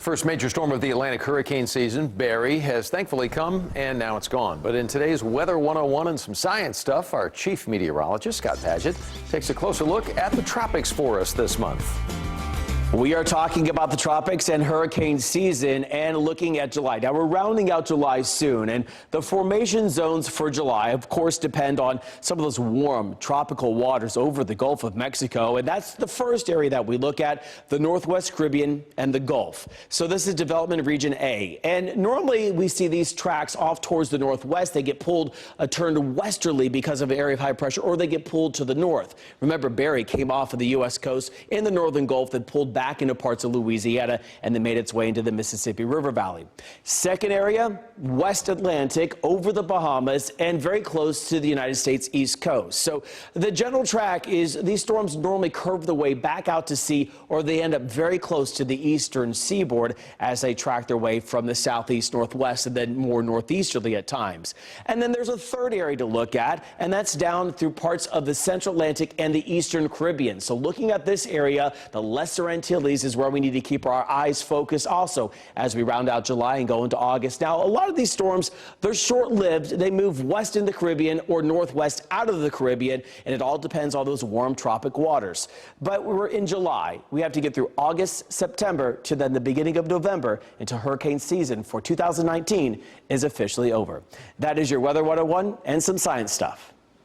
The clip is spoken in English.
First major storm of the Atlantic hurricane season, Barry, has thankfully come, and now it's gone. But in today's Weather 101 and some science stuff, our Chief Meteorologist Scott Padgett takes a closer look at the tropics for us this month. We are talking about the tropics and hurricane season and looking at July. Now, we're rounding out July soon, and the formation zones for July, of course, depend on some of those warm tropical waters over the Gulf of Mexico, and that's the first area that we look at, the Northwest Caribbean and the Gulf. So this is development region A, and normally we see these tracks off towards the northwest. They get pulled, turned westerly because of an area of high pressure, or they get pulled to the north. Remember, Barry came off of the U.S. coast in the northern Gulf and pulled back into parts of Louisiana and then made its way into the Mississippi River Valley. Second area, West Atlantic over the Bahamas and very close to the United States East Coast. So the general track is these storms normally curve the way back out to sea, or they end up very close to the eastern seaboard as they track their way from the southeast northwest and then more northeasterly at times. And then there's a third area to look at, and that's down through parts of the Central Atlantic and the Eastern Caribbean. So looking at this area, the Lesser Antilles is where we need to keep our eyes focused also as we round out July and go into August. Now, a lot of these storms, they're short-lived. They move west in the Caribbean or northwest out of the Caribbean, and it all depends on those warm tropic waters. But we're in July. We have to get through August, September to then the beginning of November until hurricane season for 2019 is officially over. That is your Weather 101 and some science stuff.